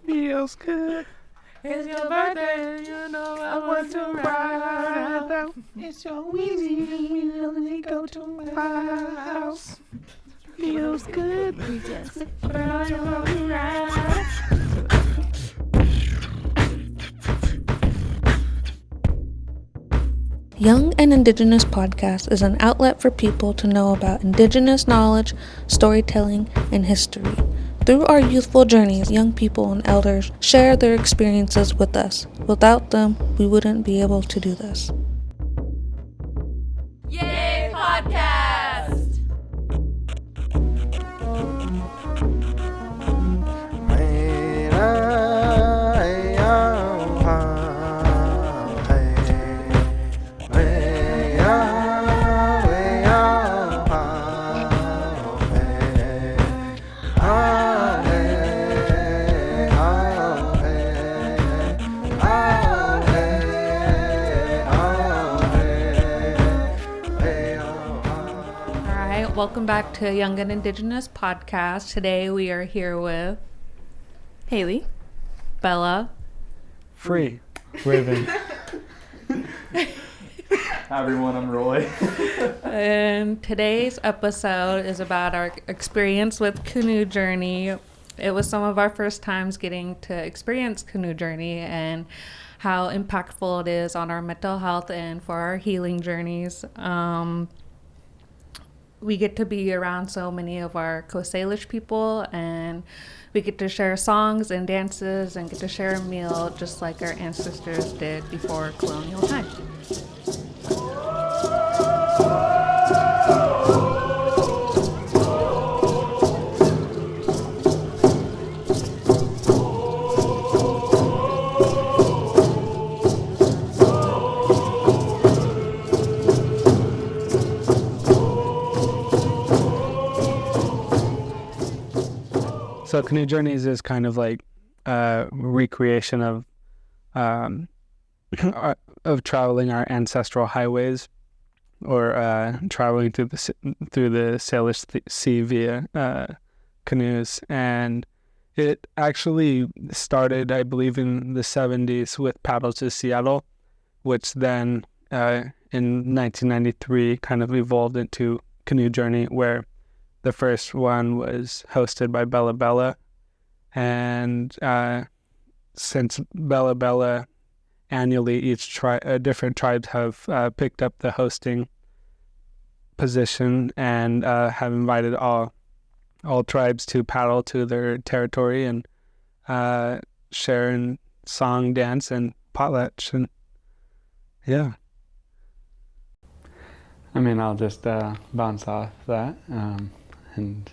Feels good. It's your birthday, you know I want to ride out. It's so easy when you only go to my house. Feels good. We just put on your ride. Young and Indigenous Podcast is an outlet for people to know about Indigenous knowledge, storytelling, and history. Through our youthful journeys, young people and elders share their experiences with us. Without them, we wouldn't be able to do this. Yay, podcast! Welcome back to Young and Indigenous Podcast. Today we are here with Haley, Bella, Free. Raven. Hi everyone, I'm Roy. and today's episode is about our experience with Canoe Journey. It was some of our first times getting to experience Canoe Journey and how impactful it is on our mental health and for our healing journeys. We get to be around so many of our Coast Salish people, and we get to share songs and dances and get to share a meal just like our ancestors did before colonial time. So Canoe Journeys is kind of like a recreation of traveling our ancestral highways, or traveling through the Salish Sea via canoes. And it actually started, I believe, in the 70s with Paddle to Seattle, which then in 1993 kind of evolved into Canoe Journey, where the first one was hosted by Bella Bella, and since Bella Bella, annually each different tribes have picked up the hosting position and have invited all tribes to paddle to their territory and share in song, dance, and potlatch, and yeah. I mean, I'll just bounce off that. And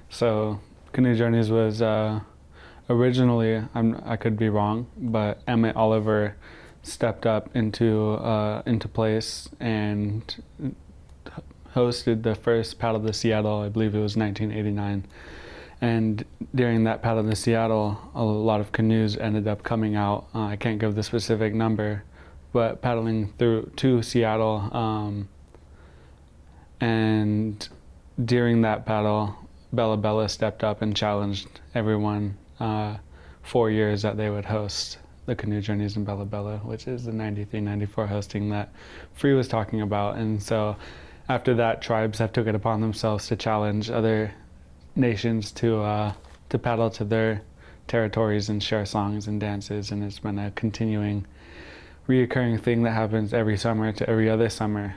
so Canoe Journeys was originally, I could be wrong, but Emmett Oliver stepped up into place and hosted the first Paddle to Seattle. I believe it was 1989. And during that Paddle to Seattle, a lot of canoes ended up coming out. I can't give the specific number, but paddling through to Seattle. And during that paddle, Bella Bella stepped up and challenged everyone 4 years that they would host the Canoe Journeys in Bella Bella, which is the 93-94 hosting that Free was talking about. And so after that, tribes have took it upon themselves to challenge other nations to paddle to their territories and share songs and dances, and it's been a continuing reoccurring thing that happens every summer to every other summer.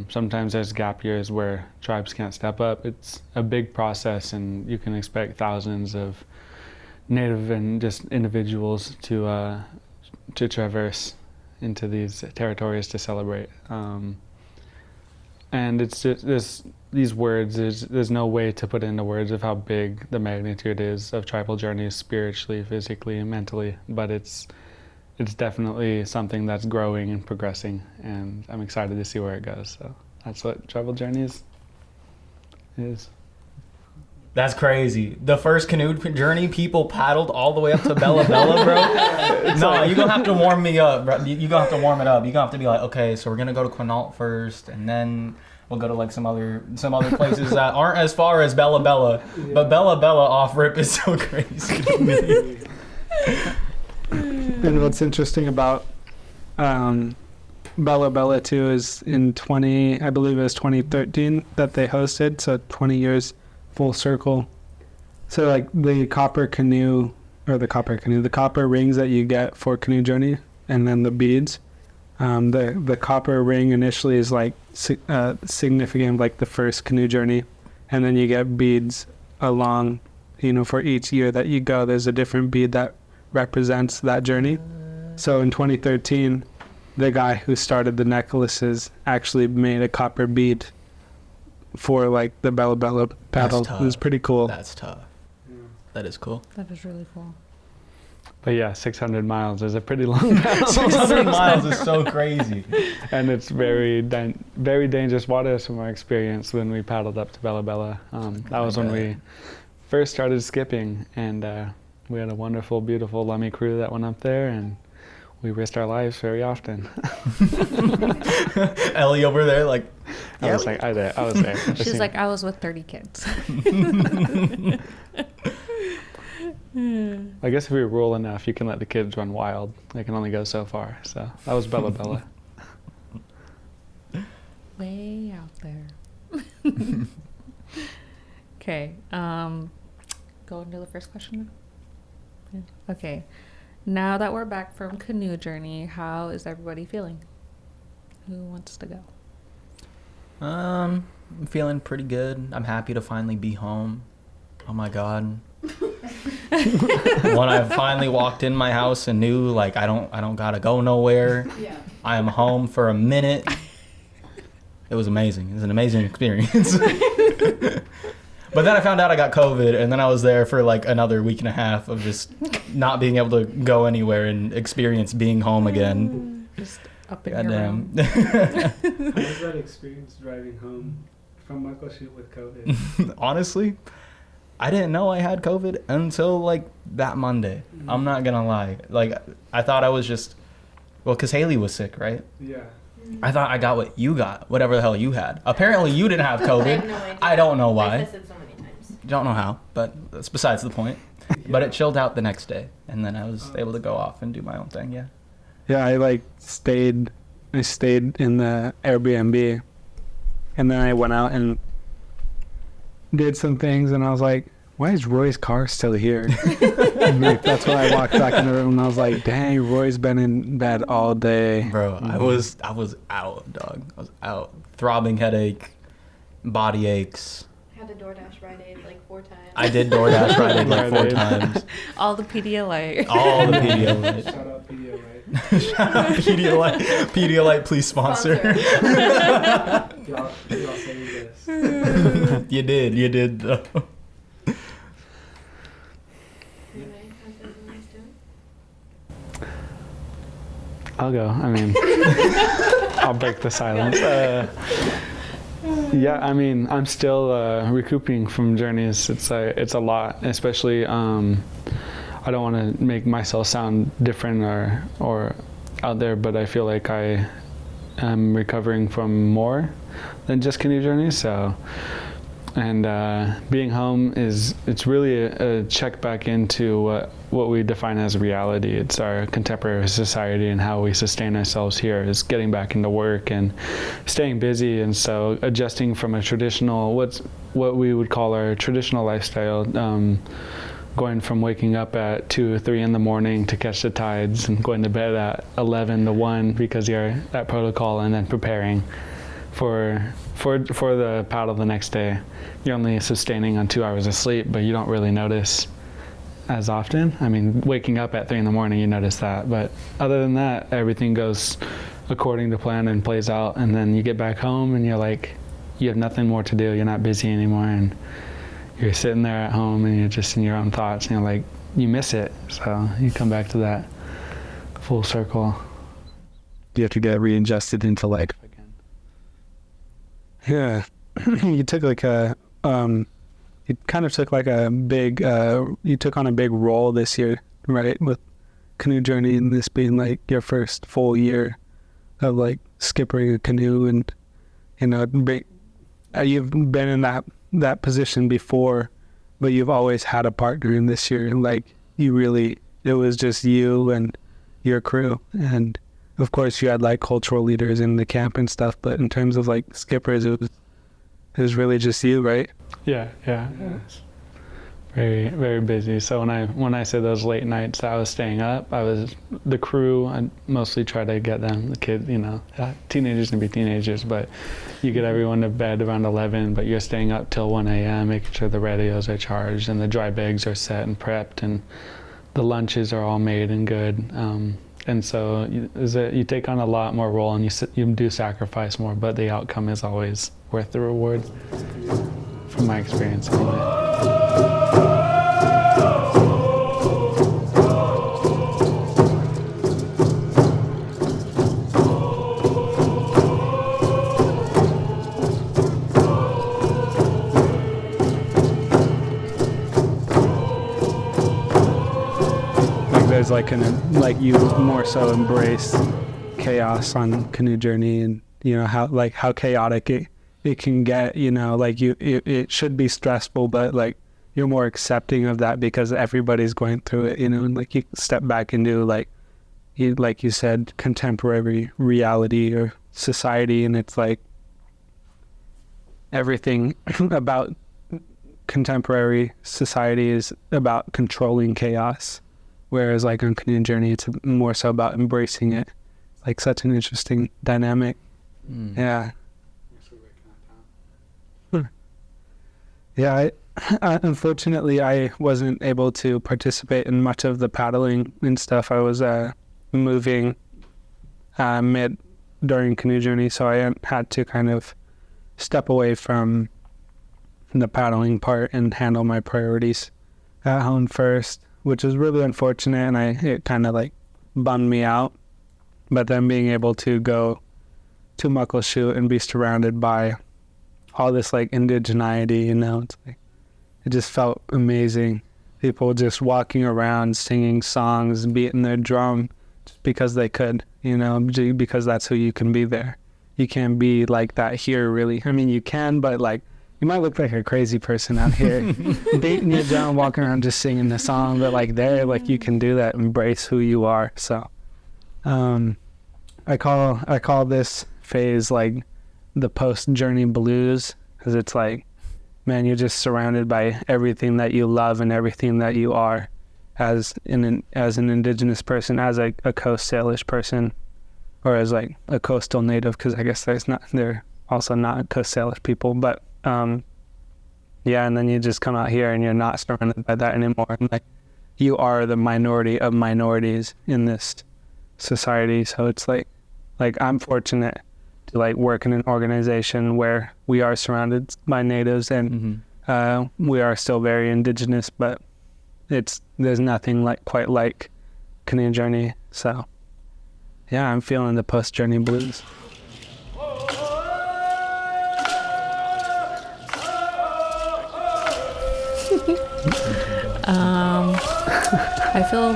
Sometimes there's gap years where tribes can't step up. It's a big process, and you can expect thousands of Native and just individuals to traverse into these territories to celebrate. And it's just these words. There's no way to put into words of how big the magnitude is of tribal journeys, spiritually, physically, and mentally. But it's definitely something that's growing and progressing, and I'm excited to see where it goes. So that's what Tribal Journeys is. That's crazy. The first canoe journey, people paddled all the way up to Bella Bella, bro. No, you're going to have to warm me up, bro. You're going to have to warm it up. You're going to have to be like, okay, so we're going to go to Quinault first, and then we'll go to like some other places that aren't as far as Bella Bella. But Bella Bella off rip is so crazy to me. And what's interesting about Bella Bella too is I believe it was 2013 that they hosted, so 20 years full circle. So like the copper rings that you get for Canoe Journey, and then the beads. The copper ring initially is like significant, like the first Canoe Journey, and then you get beads along, for each year that you go. There's a different bead that represents that journey. So in 2013, the guy who started the necklaces actually made a copper bead for like the Bella Bella paddle. It was pretty cool. That's tough. That is cool. That is really cool. But yeah, 600 miles is a pretty long paddle. 600 miles is so crazy. And it's very dangerous waters from our experience when we paddled up to Bella Bella. That was when we first started skipping, and we had a wonderful, beautiful Lummi crew that went up there, and we risked our lives very often. Ellie over there, like, I was there. She's like, I was with 30 kids. I guess if we rule enough, you can let the kids run wild. They can only go so far. So that was Bella Bella. Way out there. Okay. Go into the first question. Yeah. Okay. Now that we're back from Canoe Journey, how is everybody feeling? Who wants to go? I'm feeling pretty good. I'm happy to finally be home. Oh my God. When I finally walked in my house and knew, like, I don't gotta go nowhere. Yeah. I am home for a minute. It was amazing. It was an amazing experience. But then I found out I got COVID, and then I was there for like another week and a half of just not being able to go anywhere and experience being home again. Just up in your room. How was that experience driving home from Muckleshoot with COVID? Honestly, I didn't know I had COVID until like that Monday. Mm-hmm. I'm not gonna lie. Like, I thought I was just, because Haley was sick, right? Yeah. I thought I got what you got, whatever the hell you had. Apparently you didn't have COVID. I have no idea. I don't know why. I tested so many times. Don't know how, but that's besides the point. But it chilled out the next day, and then I was able to go off and do my own thing. Yeah. Yeah, I stayed in the Airbnb, and then I went out and did some things, and I was like, why is Roy's car still here? That's when I walked back in the room, and I was like, dang, Roy's been in bed all day. Bro, I was out, dog. I was out. Throbbing headache, body aches. I had to DoorDash Rite Aid like 4 times. I did DoorDash Rite Aid like 4 Rite Aid. times. All the Pedialyte. All the Pedialyte. Shout out Pedialyte. Shout out Pedialyte. Pedialyte, please sponsor. Y'all say this. You did though. Anyway, how's everyone doing? I'll go. I mean, I'll break the silence. Yeah, I mean, I'm still recouping from journeys. It's a lot, especially. I don't want to make myself sound different or out there, but I feel like I am recovering from more than just canoe journeys. So, and being home it's really a check back into what we define as reality. It's our contemporary society and how we sustain ourselves here is getting back into work and staying busy. And so adjusting from a traditional, what we would call our traditional lifestyle, going from waking up at 2 or 3 in the morning to catch the tides and going to bed at 11 to 1 because you're at protocol, and then preparing for the paddle the next day. You're only sustaining on 2 hours of sleep, but you don't really notice as often. I mean, waking up at 3 in the morning, you notice that, but other than that, everything goes according to plan and plays out. And then you get back home and you're like, you have nothing more to do. You're not busy anymore, and you're sitting there at home and you're just in your own thoughts, and you're like, you miss it. So you come back to that full circle. You have to get readjusted into life again. Yeah. You took you kind of took like a big, you took on a big role this year, right? With Canoe Journey, and this being like your first full year of like skippering a canoe, and, you've been in that position before, but you've always had a partner in this year, and like you really it was just you and your crew. And of course you had like cultural leaders in the camp and stuff, but in terms of like skippers, it was really just you, right? Yeah. It's very, very busy. So when I say those late nights I was staying up, the crew, I mostly try to get them, the kids, teenagers can be teenagers, but you get everyone to bed around 11, but you're staying up till 1 a.m. making sure the radios are charged and the dry bags are set and prepped and the lunches are all made and good. And so you take on a lot more role and you do sacrifice more, but the outcome is always worth the reward, from my experience anyway. There's like you more so embrace chaos on Canoe Journey, and how chaotic it can get, it should be stressful, but like you're more accepting of that because everybody's going through it, and like you step back into like you said, contemporary reality or society, and it's like everything about contemporary society is about controlling chaos. Whereas like on Canoe Journey, it's more so about embracing it. Like such an interesting dynamic. Yeah. Yeah, unfortunately, I wasn't able to participate in much of the paddling and stuff. I was moving mid during Canoe Journey, so I had to kind of step away from the paddling part and handle my priorities at home first, which was really unfortunate, and it kind of like bummed me out. But then being able to go to Muckleshoot and be surrounded by all this like indigeneity, it's like it just felt amazing. People just walking around, singing songs, beating their drum just because they could, because that's who you can be there. You can't be like that here, really. I mean, you can, but like, you might look like a crazy person out here, beating your drum, walking around just singing the song, but like there, like you can do that, embrace who you are. So, I call this phase like the post-journey blues, because it's like, man, you're just surrounded by everything that you love and everything that you are as an indigenous person, as a Coast Salish person, or as like a coastal native, because I guess they're also not Coast Salish people, but yeah, and then you just come out here and you're not surrounded by that anymore, and like you are the minority of minorities in this society. So it's like I'm fortunate to like work in an organization where we are surrounded by natives, and we are still very indigenous, but there's nothing quite like Canoe Journey. So yeah, I'm feeling the post-journey blues. I feel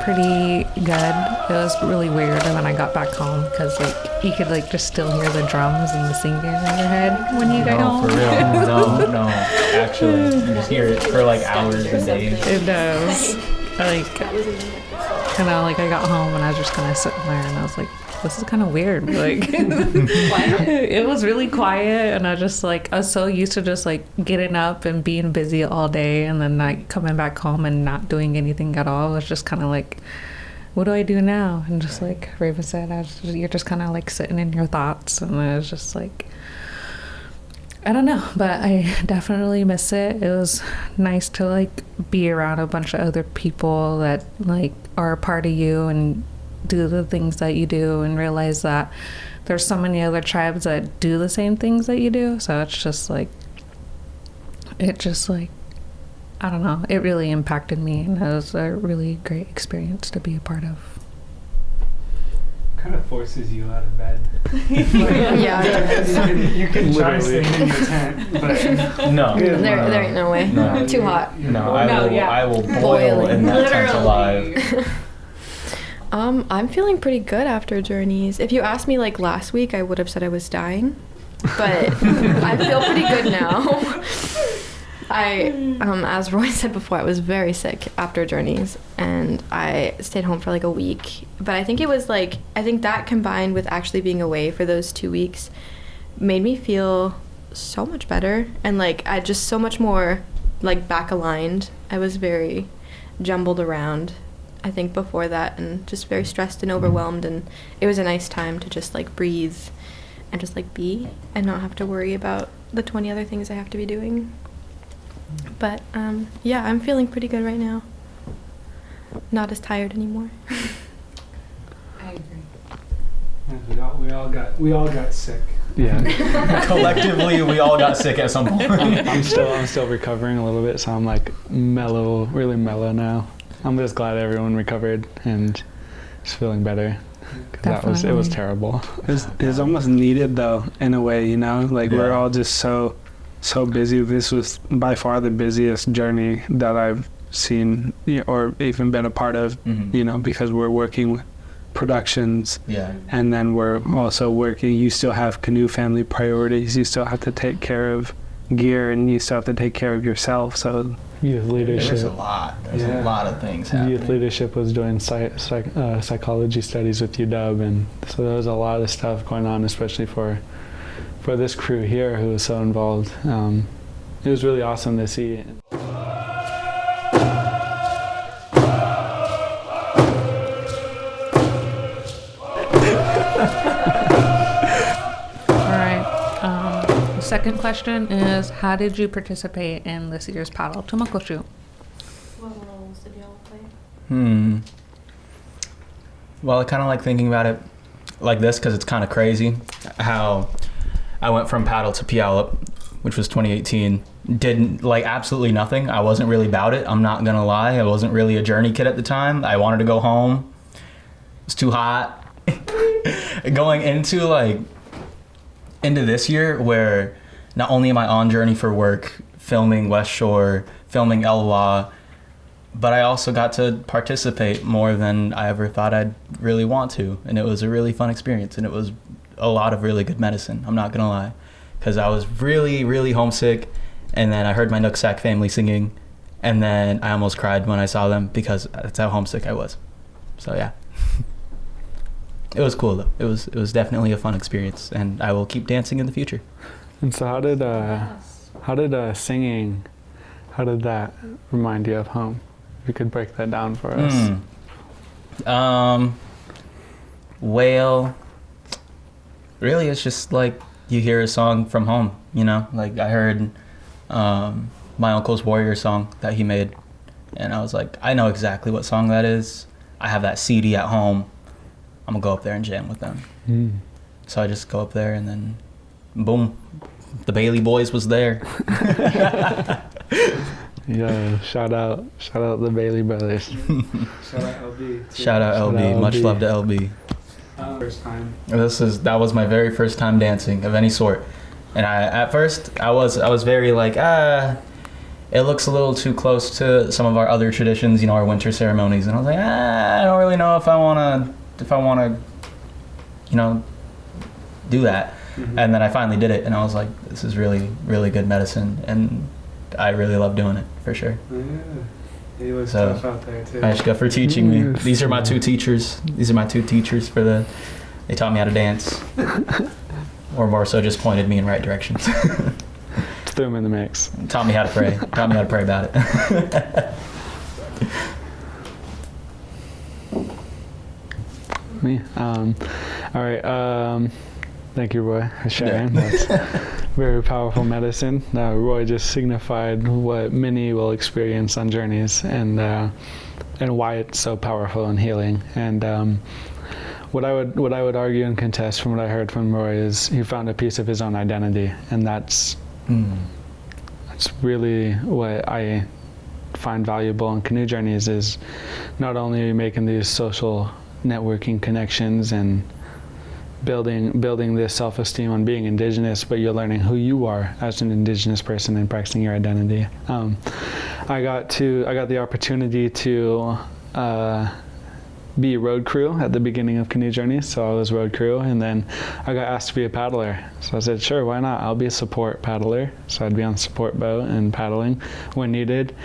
pretty good. It was really weird when I got back home, because like you could like just still hear the drums and the singing in your head when you get home. For real. No. Actually, you just hear it for like hours and days. It does. Like, kind of like I got home and I was just kind of sitting there and I was like, this is kind of weird. Like, it was really quiet, and I was so used to just like getting up and being busy all day, and then like coming back home and not doing anything at all. It was just kind of like, what do I do now? And just like Raven said, you're just kind of like sitting in your thoughts, and I was just like, I don't know, but I definitely miss it. It was nice to like be around a bunch of other people that like are a part of you and do the things that you do, and realize that there's so many other tribes that do the same things that you do. So it's just like, I don't know, it really impacted me, and it was a really great experience to be a part of. Kind of forces you out of bed. Yeah. You can try staying in your tent, but No. There ain't no way. No. Too hot. No, I will boil in that tent alive. I'm feeling pretty good after journeys. If you asked me like last week, I would have said I was dying, but I feel pretty good now. As Roy said before, I was very sick after Journeys, and I stayed home for like a week. But I think it was like, I think that combined with actually being away for those 2 weeks made me feel so much better, and like I just so much more like back aligned. I was very jumbled around, I think, before that, and just very stressed and overwhelmed, and it was a nice time to just like breathe and just like be and not have to worry about the 20 other things I have to be doing. But yeah, I'm feeling pretty good right now. Not as tired anymore. I agree. We all got sick. Yeah. Collectively, we all got sick at some point. I'm still recovering a little bit, so I'm like mellow, really mellow now. I'm just glad everyone recovered and is feeling better. 'Cause it was terrible. It's almost needed though, in a way, you know, like we're Yeah. all just so busy. This was by far the busiest journey that I've seen or even been a part of, Mhm. you know, because we're working with productions, Yeah. and then we're also working. You still have Canoe Family priorities. You still have to take care of gear, and you still have to take care of yourself. So Youth There's a leadership. lot. There's Yeah. a lot of things happening. Youth leadership was doing psychology studies with UW, and so there was a lot of stuff going on, especially for this crew here who was so involved. It was really awesome to see. All right. The second question is, how did you participate in this year's paddle to Muckleshoot? What roles did y'all play? Well, I kind of like thinking about it like this because it's kind of crazy how I went from paddle to Puyallup, which was 2018. Did like absolutely nothing. I wasn't really about it. I'm not gonna lie. I wasn't really a journey kid at the time. I wanted to go home. It's too hot. Going into this year where not only am I on journey for work, filming West Shore, filming Elwha, but I also got to participate more than I ever thought I'd really want to. And it was a really fun experience, and it was a lot of really good medicine, I'm not gonna lie. Because I was really, really homesick, and then I heard my Nooksack family singing, and then I almost cried when I saw them because that's how homesick I was. So yeah. It was cool though. It was definitely a fun experience, and I will keep dancing in the future. And so how did singing, how did that remind you of home? If you could break that down for us. Well, really it's just like you hear a song from home, you know? Like I heard my uncle's Warrior song that he made, and I was like, I know exactly what song that is. I have that CD at home. I'm gonna go up there and jam with them. So I just go up there, and then boom, the Bailey Boys was there. Yeah, shout out the Bailey brothers. shout out LB. Shout out LB. Much LB. love to LB. First time. That was my very first time dancing of any sort, and at first I was very like it looks a little too close to some of our other traditions, you know, our winter ceremonies, and I was like I don't really know if I wanna you know, do that. And then I finally did it, and I was like, this is really, really good medicine, and I really love doing it, for sure. Yeah. He was So, tough out there too. Ashka for teaching me. These are my two teachers. They taught me how to dance. Or more so just pointed me in right directions. Threw them in the mix. Taught me how to pray. Taught me how to pray about it. Me? All right. Thank you, Roy, for sharing. That's very powerful medicine. Roy just signified what many will experience on journeys, and why it's so powerful and healing. And what I would argue and contest from what I heard from Roy is he found a piece of his own identity, and that's really what I find valuable in canoe journeys. Is not only are you making these social networking connections and building this self-esteem on being Indigenous, but you're learning who you are as an Indigenous person and practicing your identity. I got the opportunity to be road crew at the beginning of Canoe Journey, so I was road crew, and then I got asked to be a paddler. So I said, sure, why not? I'll be a support paddler. So I'd be on the support boat and paddling when needed.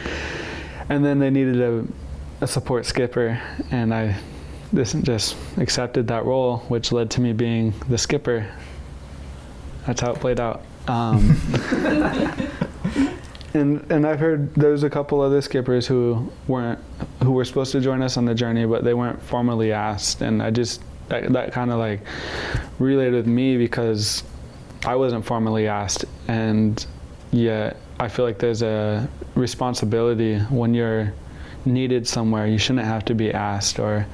And then they needed a support skipper, and I just accepted that role, which led to me being the skipper. That's how it played out. And I've heard there's a couple other skippers who were supposed to join us on the journey, but they weren't formally asked. And I just that kind of like related with me because I wasn't formally asked, and yet I feel like there's a responsibility when you're needed somewhere. You shouldn't have to be asked or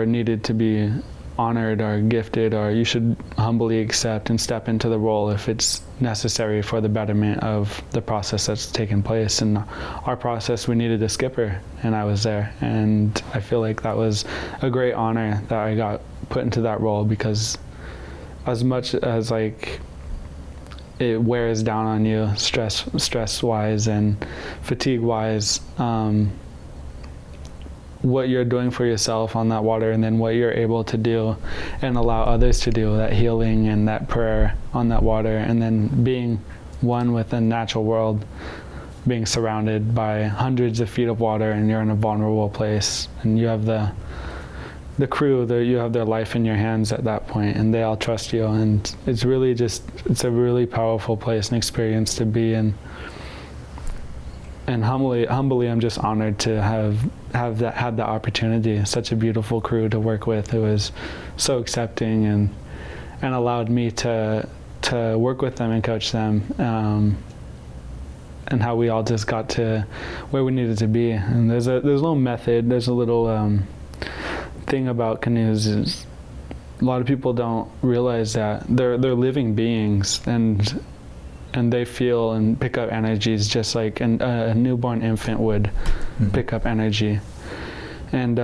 needed to be honored or gifted, or you should humbly accept and step into the role if it's necessary for the betterment of the process that's taken place. And our process, we needed a skipper, and I was there, and I feel like that was a great honor that I got put into that role, because as much as like it wears down on you stress wise and fatigue wise, what you're doing for yourself on that water, and then what you're able to do and allow others to do, that healing and that prayer on that water, and then being one with the natural world, being surrounded by hundreds of feet of water, and you're in a vulnerable place, and you have the crew, you have their life in your hands at that point, and they all trust you, and it's really it's a really powerful place and experience to be in. And humbly, I'm just honored to have had the opportunity. Such a beautiful crew to work with, who was so accepting and allowed me to work with them and coach them, and how we all just got to where we needed to be. And there's a little method. There's a little thing about canoes is a lot of people don't realize that they're living beings, and they feel and pick up energies just like a newborn infant would pick up energy. And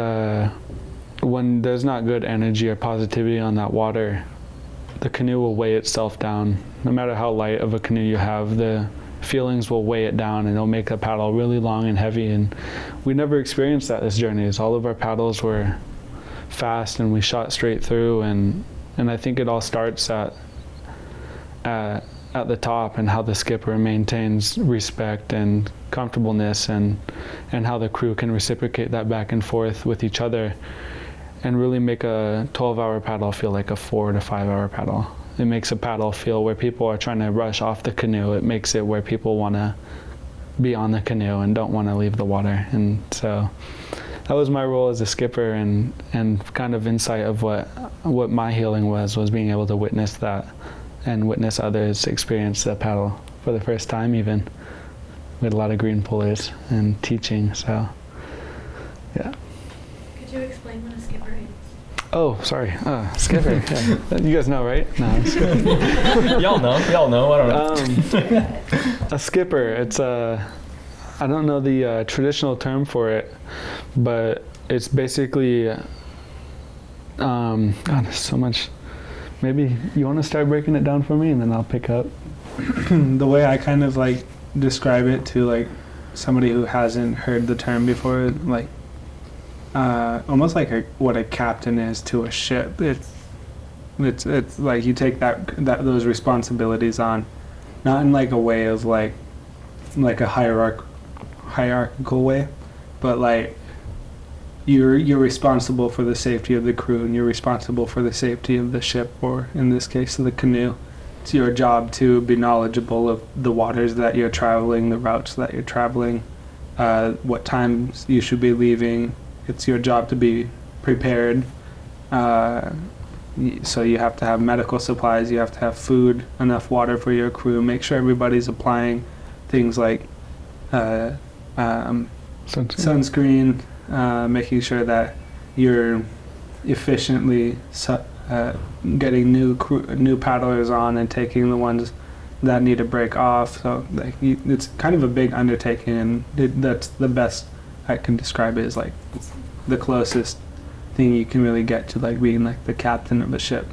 when there's not good energy or positivity on that water, the canoe will weigh itself down. No matter how light of a canoe you have, the feelings will weigh it down, and it'll make the paddle really long and heavy. And we never experienced that this journey. All of our paddles were fast, and we shot straight through. And I think it all starts at the top, and how the skipper maintains respect and comfortableness, and how the crew can reciprocate that back and forth with each other, and really make a 12-hour paddle feel like a 4 to 5 hour paddle. It makes a paddle feel where people are trying to rush off the canoe. It makes it where people want to be on the canoe and don't want to leave the water. And so that was my role as a skipper, and kind of insight of what my healing was being able to witness that, and witness others experience the paddle for the first time even. We had a lot of green pullers and teaching, so yeah. Could you explain what a skipper is? Oh, sorry, skipper. Yeah. You guys know, right? No, I'm just kidding. Y'all know, I don't know. A skipper, it's I don't know the traditional term for it, but it's basically, God, there's so much. Maybe you want to start breaking it down for me, and then I'll pick up. The way I kind of like describe it to like somebody who hasn't heard the term before, like almost like what a captain is to a ship. It's like you take those responsibilities on, not in like a way of like a hierarchical way, but like you're responsible for the safety of the crew, and you're responsible for the safety of the ship, or in this case, the canoe. It's your job to be knowledgeable of the waters that you're traveling, the routes that you're traveling, what times you should be leaving. It's your job to be prepared. So you have to have medical supplies, you have to have food, enough water for your crew, make sure everybody's applying things like sunscreen, making sure that you're efficiently getting new paddlers on and taking the ones that need to break off. So like it's kind of a big undertaking, and that's the best I can describe it, is like the closest thing you can really get to like being like the captain of a ship.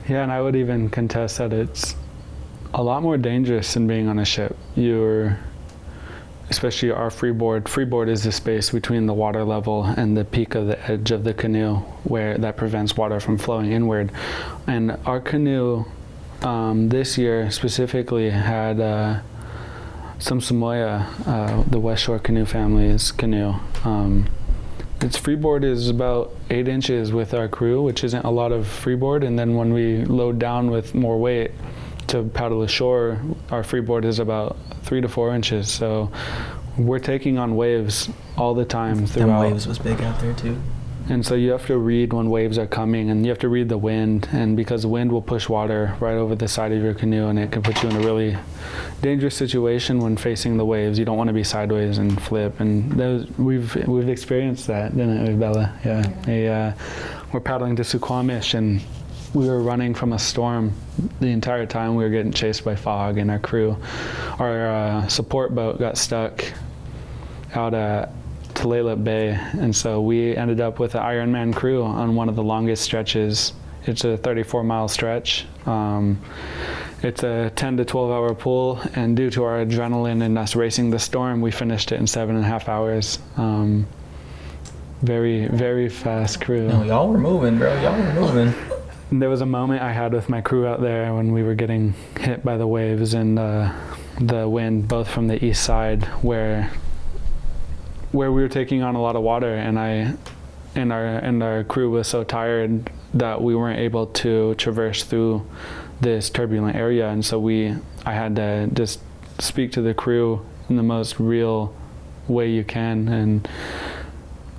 Yeah, and I would even contest that it's a lot more dangerous than being on a ship. especially our freeboard. Freeboard is the space between the water level and the peak of the edge of the canoe, where that prevents water from flowing inward. And our canoe this year specifically had some Samoa, the West Shore Canoe Family's canoe. Its freeboard is about 8 inches with our crew, which isn't a lot of freeboard. And then when we load down with more weight to paddle ashore, our freeboard is about 3 to 4 inches. So we're taking on waves all the time throughout. Them waves was big out there too. And so you have to read when waves are coming, and you have to read the wind. And because the wind will push water right over the side of your canoe, and it can put you in a really dangerous situation when facing the waves. You don't want to be sideways and flip. And we've experienced that, didn't we, Bella? Yeah. We're paddling to Suquamish, and we were running from a storm the entire time. We were getting chased by fog, and our support boat got stuck out at Tulalip Bay, and so we ended up with an Ironman crew on one of the longest stretches. It's a 34-mile stretch. It's a 10 to 12 hour pull, and due to our adrenaline and us racing the storm, we finished it in 7.5 hours. Very, very fast crew. No, y'all were moving, bro. Y'all were moving. There was a moment I had with my crew out there when we were getting hit by the waves and the wind, both from the east side, where we were taking on a lot of water, and our crew was so tired that we weren't able to traverse through this turbulent area. And so I had to just speak to the crew in the most real way you can and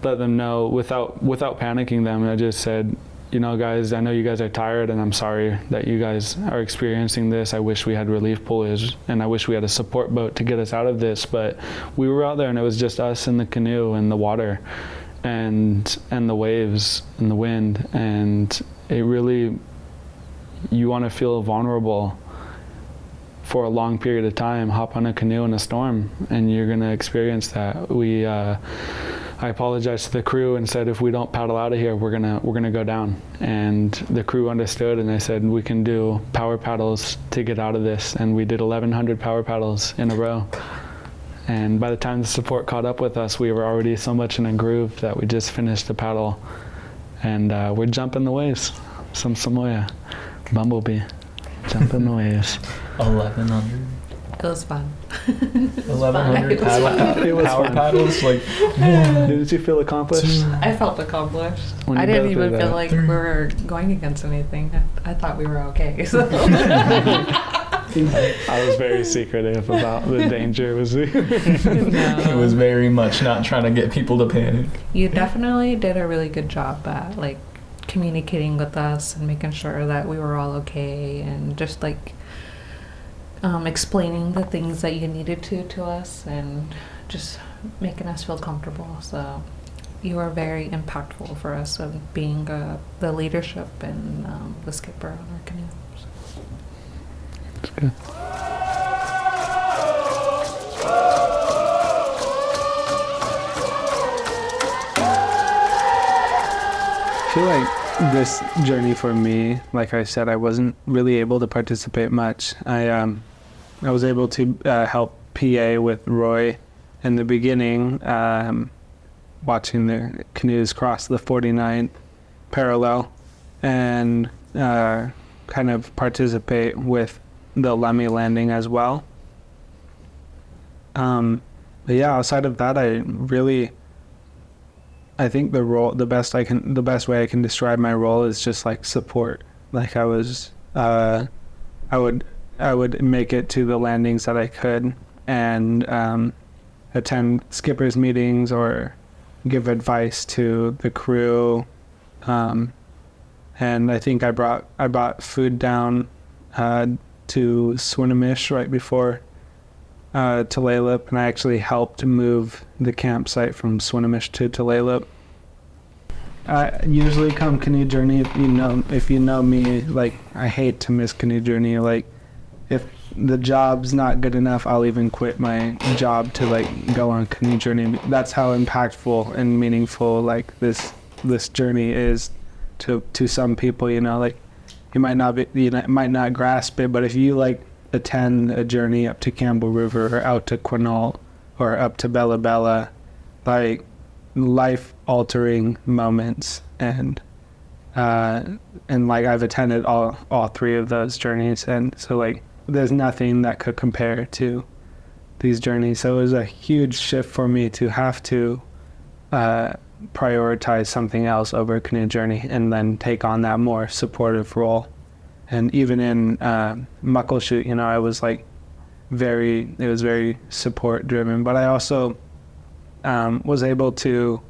let them know without panicking them. I just said, guys, I know you guys are tired, and I'm sorry that you guys are experiencing this. I wish we had relief pullers, and I wish we had a support boat to get us out of this, but we were out there, and it was just us and the canoe and the water and the waves and the wind, and it really, you want to feel vulnerable for a long period of time. Hop on a canoe in a storm, and you're going to experience that. I apologized to the crew and said, if we don't paddle out of here, we're gonna go down. And the crew understood, and they said, we can do power paddles to get out of this. And we did 1,100 power paddles in a row. And by the time the support caught up with us, we were already so much in a groove that we just finished the paddle. And we're jumping the waves. Some Samoa, Bumblebee, jumping the waves. 1,100. It was fun. 1,100 power fun. paddles. Like, Did you feel accomplished? I felt accomplished. When you I didn't go even through feel that. like we were going against anything. I thought we were okay. So. I was very secretive about the danger. it was very much not trying to get people to panic. You definitely did a really good job at communicating with us and making sure that we were all okay, and just explaining the things that you needed to us, and just making us feel comfortable. So you were very impactful for us of being the leadership and the skipper on our canoe. That's good. I feel like this journey for me, like I said, I wasn't really able to participate much. I was able to help PA with Roy in the beginning, watching the canoes cross the 49th parallel, and kind of participate with the Lemmy landing as well. But yeah, outside of that, I think the best way I can describe my role is just like support. Like I would make it to the landings that I could, and attend skippers meetings or give advice to the crew. And I think I brought food down to Swinomish right before Tulalip, and I actually helped move the campsite from Swinomish to Tulalip. I usually come canoe journey, if you know me, like I hate to miss canoe journey. Like if the job's not good enough, I'll even quit my job to go on canoe journey. That's how impactful and meaningful this journey is to some people. You might not grasp it, but if you attend a journey up to Campbell River or out to Quinault or up to Bella Bella, like life-altering moments, and like I've attended all three of those journeys, and so like there's nothing that could compare to these journeys. So it was a huge shift for me to have to prioritize something else over a canoe journey and then take on that more supportive role. And even in Muckleshoot, you know, I was like it was very support driven, but I also was able to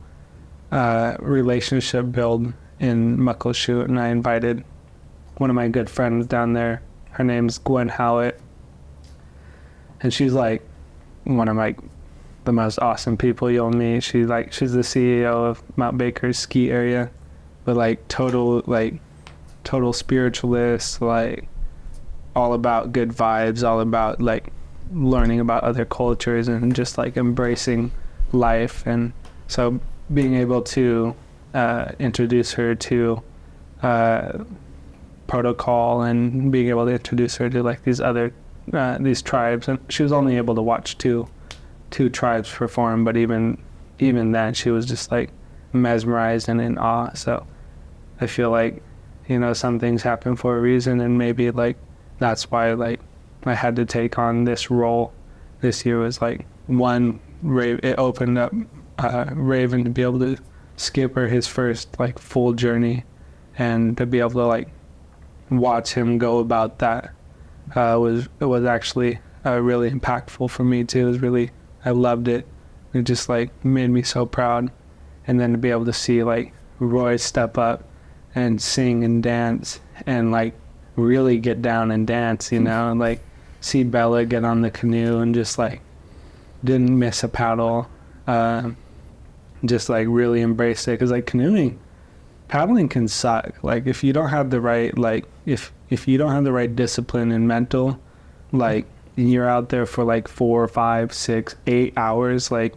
relationship build in Muckleshoot, and I invited one of my good friends down there. Her name's Gwen Howlett, and she's like one of like the most awesome people you'll meet. She's the CEO of Mount Baker's ski area, but like total spiritualist, like all about good vibes, all about like learning about other cultures and just like embracing life. And so being able to introduce her to protocol and being able to introduce her to like these other these tribes, and she was only able to watch two tribes perform, but even then she was just like mesmerized and in awe. So I feel like, you know, some things happen for a reason, and maybe like that's why like I had to take on this role this year. Was like one, it opened up Raven to be able to skip her his first like full journey, and to be able to like watch him go about that was actually really impactful for me too. It was really, I loved it. It just like made me so proud. And then to be able to see like Roy step up and sing and dance and like really get down and dance, you know, and like see Bella get on the canoe and just like didn't miss a paddle, just like really embraced it. Because like paddling can suck. Like if you don't have the right, like if you don't have the right discipline and mental, like you're out there for like 4, 5, 6, 8 hours like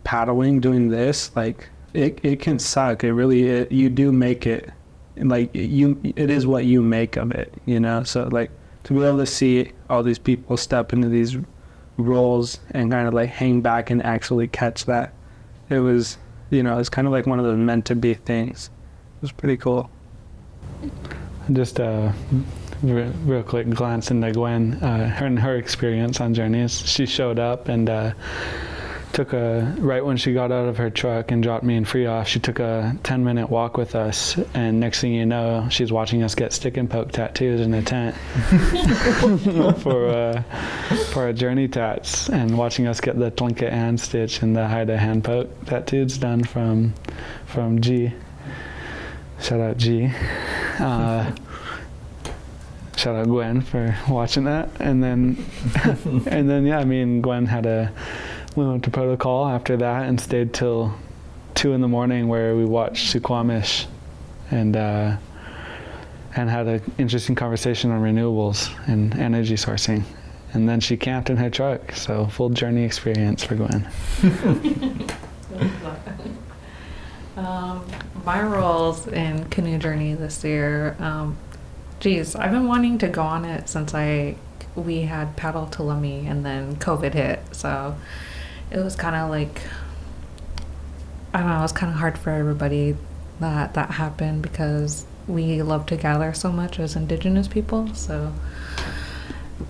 paddling, doing this, like it can suck. It really, you do make it, like it is what you make of it, you know. So like to be able to see all these people step into these roles and kind of like hang back and actually catch that, it was, you know, it's kind of like one of those meant to be things. It was pretty cool. Just real quick glance into Gwen, her experience on journeys. She showed up and right when she got out of her truck and dropped me and Free off, she took a 10-minute walk with us, and next thing you know, she's watching us get stick and poke tattoos in a tent for our journey tats, and watching us get the Tlingit hand stitch and the Haida hand poke tattoos done from G. Shout out G. Shout out Gwen for watching that. And then yeah, I mean, Gwen we went to protocol after that and stayed till 2 a.m. where we watched Suquamish and had an interesting conversation on renewables and energy sourcing. And then she camped in her truck, so full journey experience for Gwen. My roles in Canoe Journey this year, I've been wanting to go on it since we had Paddle to Lummi and then COVID hit, so it was kind of like, I don't know, it was kind of hard for everybody that happened, because we love to gather so much as Indigenous people. So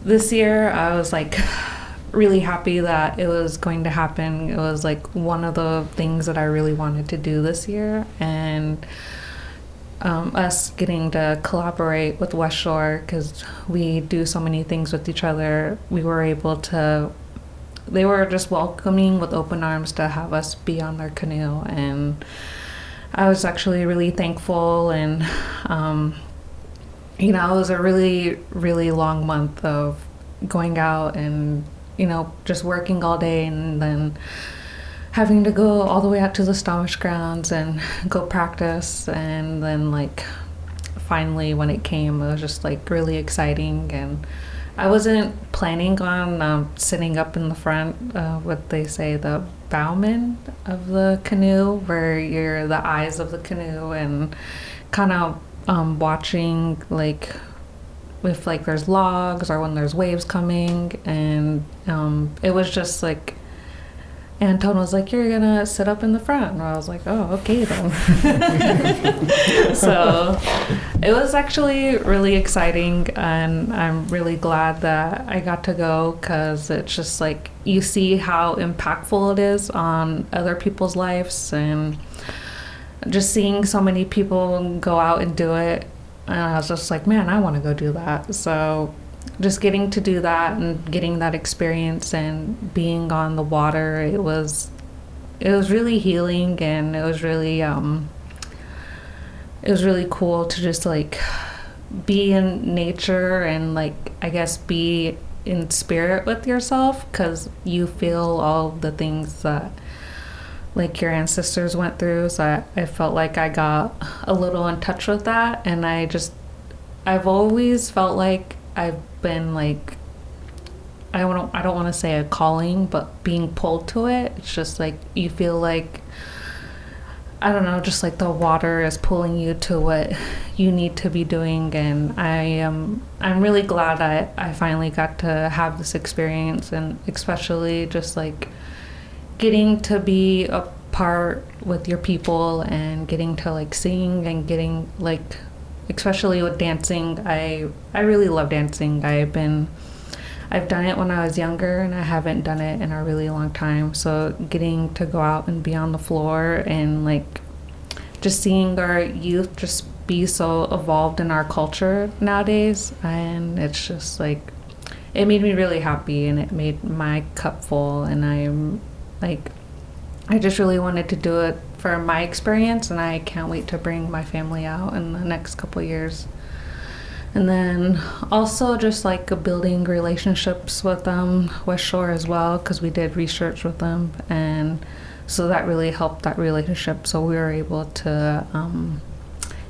this year I was like really happy that it was going to happen. It was like one of the things that I really wanted to do this year, and us getting to collaborate with West Shore, because we do so many things with each other, they were just welcoming with open arms to have us be on their canoe, and I was actually really thankful. And you know, it was a really, really long month of going out and, you know, just working all day, and then having to go all the way out to the Stomach grounds and go practice. And then like finally when it came, it was just like really exciting. And I wasn't planning on sitting up in the front, what they say, the bowman of the canoe, where you're the eyes of the canoe and kind of watching like if like there's logs or when there's waves coming. And it was just like Anton was like, "You're gonna sit up in the front," and I was like, "Oh, okay then." So it was actually really exciting, and I'm really glad that I got to go, because it's just like you see how impactful it is on other people's lives, and just seeing so many people go out and do it, and I was just like, man, I want to go do that. So just getting to do that and getting that experience and being on the water, it was really healing, and it was really cool to just like be in nature and like, I guess, be in spirit with yourself, because you feel all the things that like your ancestors went through. So I felt like I got a little in touch with that, and I've always felt like I've been like, I don't want to say a calling, but being pulled to it. It's just like you feel like, I don't know, just like the water is pulling you to what you need to be doing. And I'm really glad I finally got to have this experience, and especially just like getting to be a part with your people and getting to like sing and getting like, especially with dancing, I really love dancing. I've done it when I was younger, and I haven't done it in a really long time. So getting to go out and be on the floor and like just seeing our youth just be so evolved in our culture nowadays, and it's just like, it made me really happy, and it made my cup full, and I'm like, I just really wanted to do it for my experience, and I can't wait to bring my family out in the next couple of years. And then also just like building relationships with West Shore as well, because we did research with them, and so that really helped that relationship. So we were able to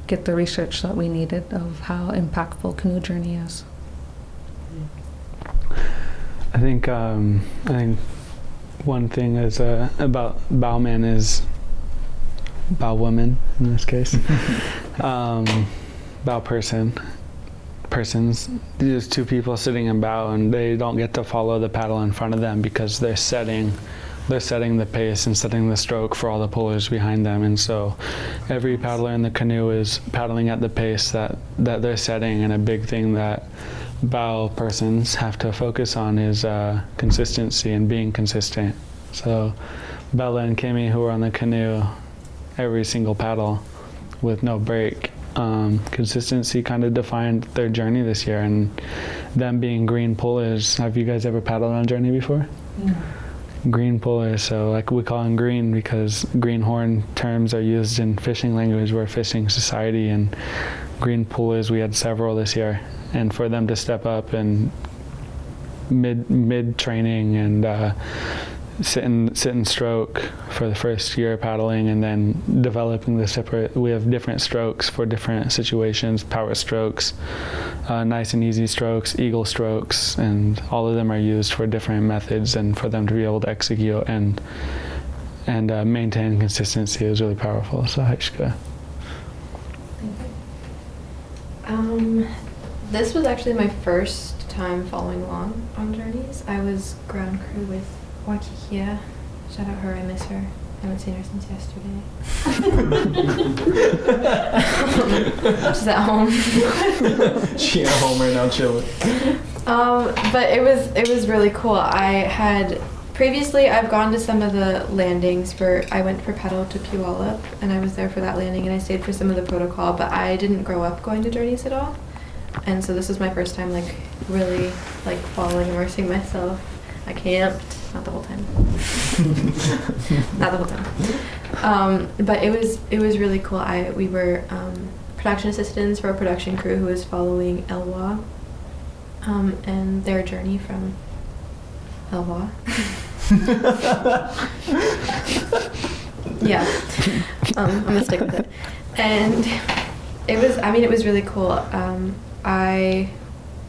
get the research that we needed of how impactful Canoe Journey is. I think one thing is about bowman is bowwoman in this case. Bow persons, there's two people sitting in bow, and they don't get to follow the paddle in front of them because they're setting the pace and setting the stroke for all the pullers behind them. And so every paddler in the canoe is paddling at the pace that they're setting, and a big thing that bow persons have to focus on is consistency and being consistent. So Bella and Kimmy, who are on the canoe every single paddle with no break, consistency kind of defined their journey this year, and them being green pullers. Have you guys ever paddled on Journey before? No. Green pullers, so like we call them green because greenhorn terms are used in fishing language. We're a fishing society, and green pullers, we had several this year, and for them to step up and mid training and sit and stroke for the first year paddling, and then developing we have different strokes for different situations, power strokes, nice and easy strokes, eagle strokes, and all of them are used for different methods, and for them to be able to execute and maintain consistency is really powerful. So Haishka. This was actually my first time following along on journeys. I was ground crew with Wakikia. Shout out her, I miss her. I haven't seen her since yesterday. She's at home. She at home right now chilling. But it was really cool. Previously I've gone to some of the landings I went for paddle to Puyallup, and I was there for that landing, and I stayed for some of the protocol, but I didn't grow up going to journeys at all. And so this was my first time like really like following, immersing myself. I camped, not the whole time. Not the whole time. But it was really cool. We were production assistants for a production crew who was following Elwha, and their journey from Elwha. Yeah, I'm gonna stick with it. And it was really cool. I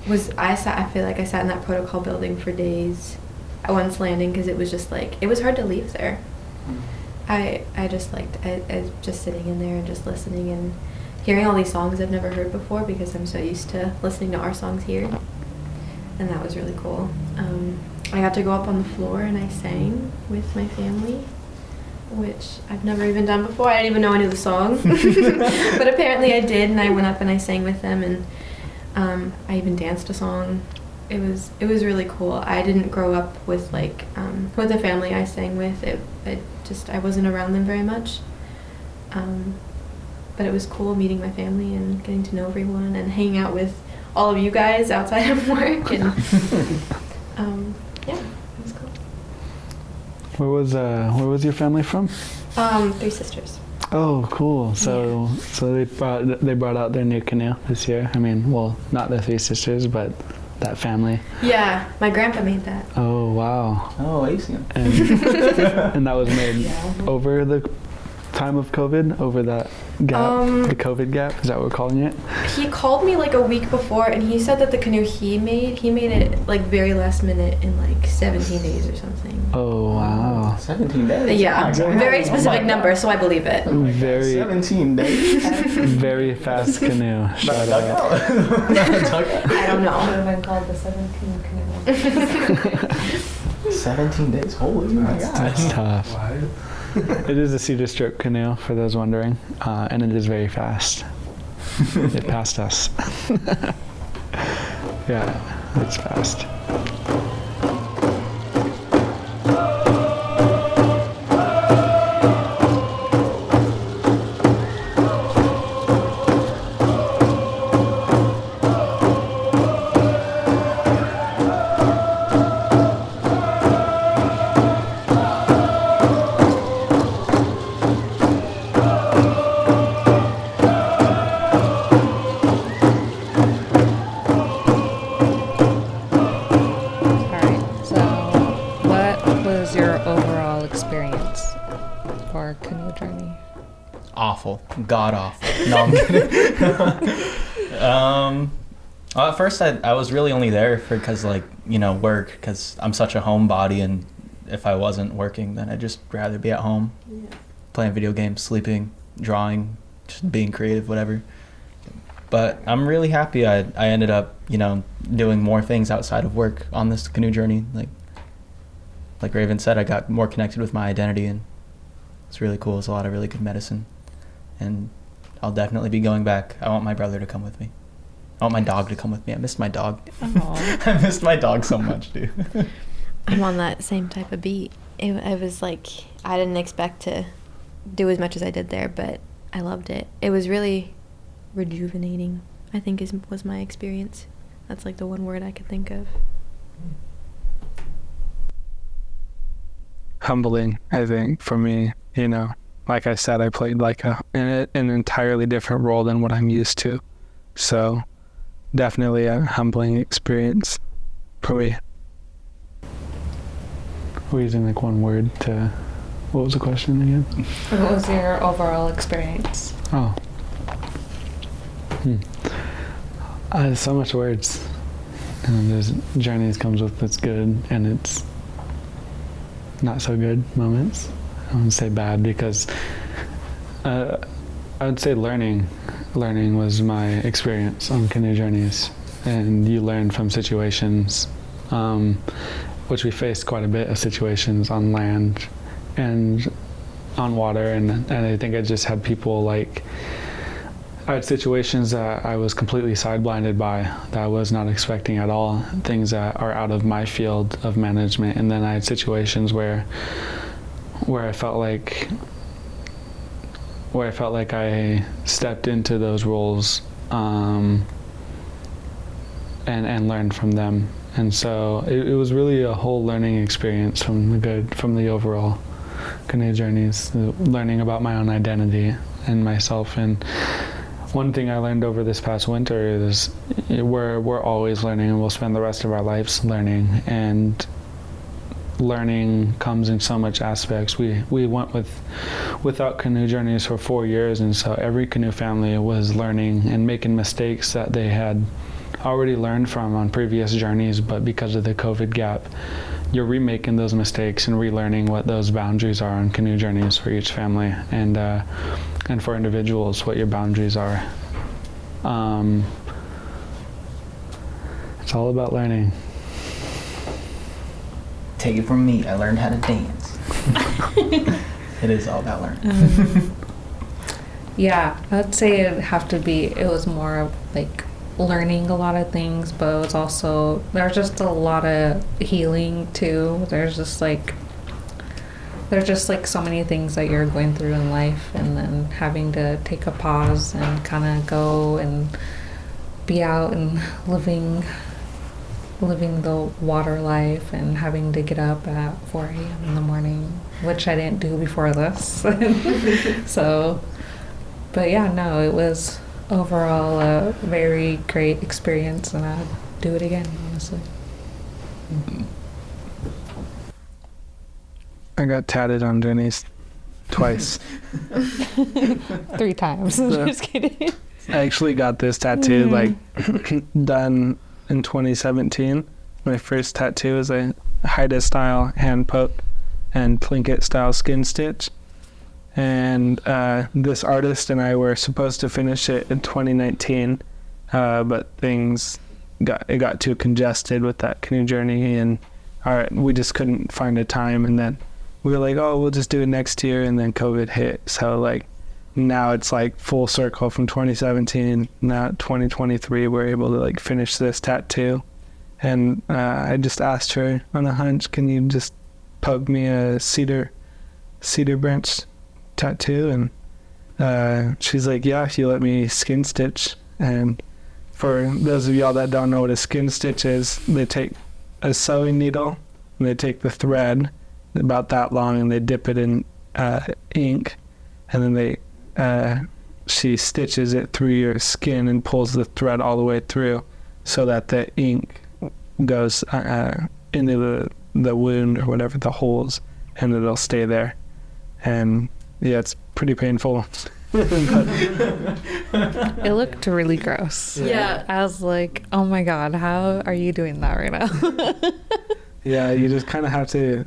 feel like I sat in that protocol building for days. I once landing because it was just like, it was hard to leave there. I just liked just sitting in there and just listening and hearing all these songs I've never heard before because I'm so used to listening to our songs here. And that was really cool. I got to go up on the floor and I sang with my family, which I've never even done before. I didn't even know I knew the song, but apparently I did, and I went up and I sang with them, and I even danced a song. It was really cool. I didn't grow up with with the family I sang with. I wasn't around them very much. But it was cool meeting my family and getting to know everyone and hanging out with all of you guys outside of work, and yeah, it was cool. Where was your family from? 3 sisters. Oh, cool. So they brought out their new canoe this year. I mean, well, not the 3 sisters, but that family. Yeah, my grandpa made that. Oh, wow. Oh, Asian. And, and that was made over the time of COVID, over that gap, the COVID gap, is that what we're calling it? He called me like a week before, and he said that the canoe he made it like very last minute in like 17 days or something. Oh, wow. 17 days? Yeah, very specific number, so I believe it. Very 17 days? very fast canoe. Shout out. I don't know. Should have been called the 17 canoe. 17 days? Holy my God. That's tough. It is a cedar stroke canoe, for those wondering, and it is very fast. It passed us. Yeah, it's fast. Awful. God awful. No, I'm kidding. Well, at first I was really only there because work, because I'm such a homebody, and if I wasn't working, then I'd just rather be at home, playing video games, sleeping, drawing, just being creative, whatever. But I'm really happy I ended up, doing more things outside of work on this canoe journey. Like Raven said, I got more connected with my identity, and it's really cool. It's a lot of really good medicine. And I'll definitely be going back. I want my brother to come with me. I want my dog to come with me. I missed my dog. I missed my dog so much, dude. I'm on that same type of beat. It was like, I didn't expect to do as much as I did there, but I loved it. It was really rejuvenating, I think was my experience. That's like the one word I could think of. Humbling, I think, for me, Like I said, I played an entirely different role than what I'm used to. So definitely a humbling experience for me. We're using one word to... What was the question again? What was your overall experience? Oh. So much words. And there's journeys comes with its good and its not so good moments. I wouldn't say bad because I would say learning was my experience on canoe journeys, and you learn from situations, which we faced quite a bit of situations on land and on water, and I think I just had people I had situations that I was completely side-blinded by that I was not expecting at all, things that are out of my field of management, and then I had situations where I felt like I stepped into those roles and learned from them, and so it was really a whole learning experience from the overall canoe journeys, learning about my own identity and myself. And one thing I learned over this past winter is we're always learning, and we'll spend the rest of our lives learning, and learning comes in so much aspects. We went without canoe journeys for 4 years, and so every canoe family was learning and making mistakes that they had already learned from on previous journeys, but because of the COVID gap, you're remaking those mistakes and relearning what those boundaries are on canoe journeys for each family, and for individuals, what your boundaries are. It's all about learning. Take it from me. I learned how to dance. It is all about learning. Yeah, I'd say it was more of like learning a lot of things, but it was also, there's just a lot of healing too. There's just like so many things that you're going through in life, and then having to take a pause and kind of go and be out and living the water life, and having to get up at 4 a.m. in the morning, which I didn't do before this. So, but yeah, no, it was overall a very great experience, and I'd do it again, honestly. I got tatted on Jenny's twice. 3 times. Just kidding. I actually got this tattoo done in 2017. My first tattoo is a Haida style hand poke and Tlingit style skin stitch. And this artist and I were supposed to finish it in 2019, but it got too congested with that canoe journey, and we just couldn't find a time. And then we were like, oh, we'll just do it next year, and then COVID hit. So like now it's like full circle from 2017. Now 2023, we're able to like finish this tattoo. And I just asked her on a hunch, can you just poke me a cedar branch tattoo? And she's like, yeah, if you let me skin stitch. And for those of y'all that don't know what a skin stitch is, they take a sewing needle and they take the thread about that long and they dip it in ink, and then she stitches it through your skin and pulls the thread all the way through so that the ink goes into the wound or whatever, the holes, and it'll stay there. And yeah, it's pretty painful. It looked really gross. Yeah. I was like, oh my God, how are you doing that right now? Yeah, you just kind of have to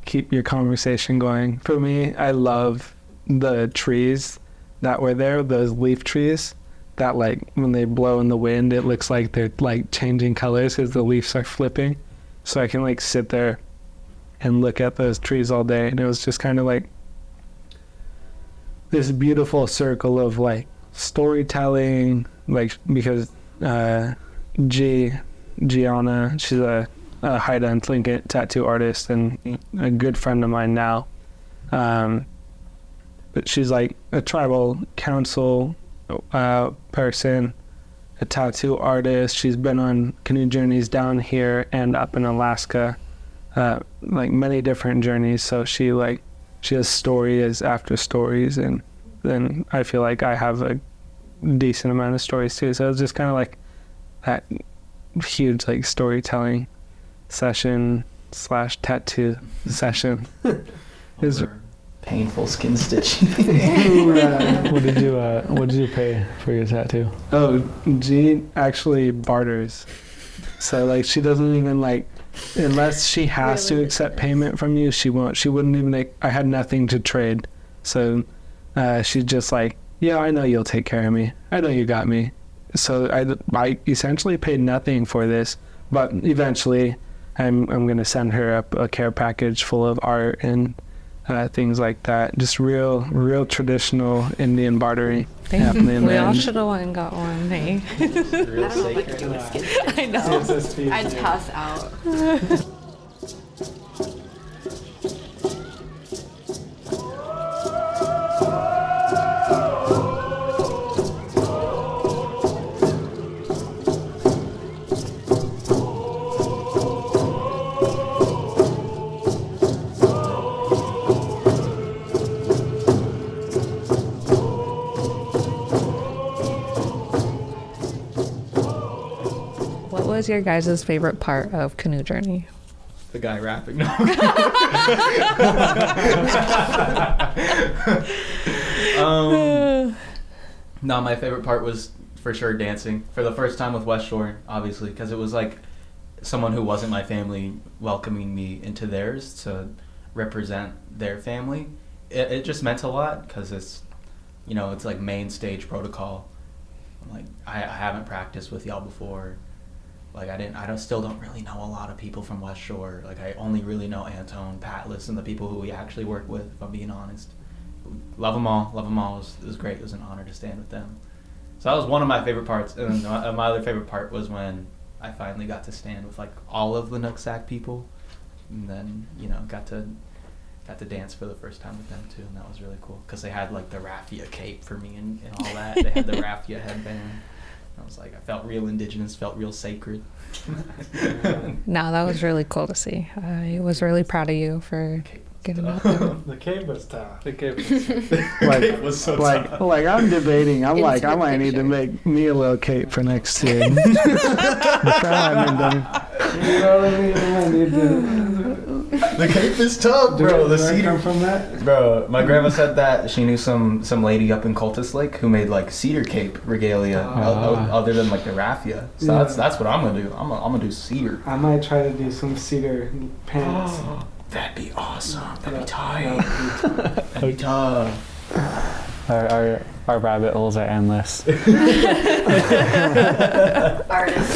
keep your conversation going. For me, I love the trees that were there, those leaf trees that like when they blow in the wind, it looks like they're like changing colors because the leaves are flipping. So I can like sit there and look at those trees all day. And it was just kind of like this beautiful circle of like storytelling, like because Gianna, she's a Haida and Tlingit tattoo artist and a good friend of mine now. But she's like a tribal council person, a tattoo artist. She's been on canoe journeys down here and up in Alaska, like many different journeys. So she has stories after stories, and then I feel like I have a decent amount of stories too. So it's just kind of like that huge like storytelling session / tattoo session. Is Painful skin stitching. What did you pay for your tattoo? Oh, G actually barters. So like she doesn't even like, unless she has to accept payment from you, she won't. She wouldn't even like, I had nothing to trade. So she's just like, yeah, I know you'll take care of me. I know you got me. So I essentially paid nothing for this, but eventually I'm going to send her a care package full of art and things like that. Just real traditional Indian bartering happening. We all should have went and got one, hey? Real sacred. I know. I'd pass out. What was your guys' favorite part of canoe journey? The guy rapping. No. No, my favorite part was for sure dancing for the first time with West Shore, obviously, because it was like someone who wasn't my family welcoming me into theirs to represent their family. It just meant a lot because it's, it's like main stage protocol. I'm like, I haven't practiced with y'all before. Like still don't really know a lot of people from West Shore. Like I only really know Antone, Patlis, and the people who we actually work with, if I'm being honest. Love them all. It was great. It was an honor to stand with them. So that was one of my favorite parts. And then my other favorite part was when I finally got to stand with like all of the Nooksack people, and then got to dance for the first time with them too, and that was really cool because they had like the raffia cape for me and all that. They had the raffia headband. I was like, I felt real indigenous, felt real sacred. No, that was really cool to see. I was really proud of you for getting out there. The cape was tough. The cape Like, was so tough. like I'm debating. I'm like, I Instant might need to picture. make me a little cape for next year. You know what I mean? I might need to. The cape is tough, bro. The cedar from that. Bro, my grandma said that she knew some lady up in Cultus Lake who made like cedar cape regalia other than like the raffia. So Yeah. that's what I'm gonna do. I'm gonna do cedar. I might try to do some cedar pants. That'd be awesome. That'd be Yeah. tight. That'd be tough. Our rabbit holes are endless. Artist.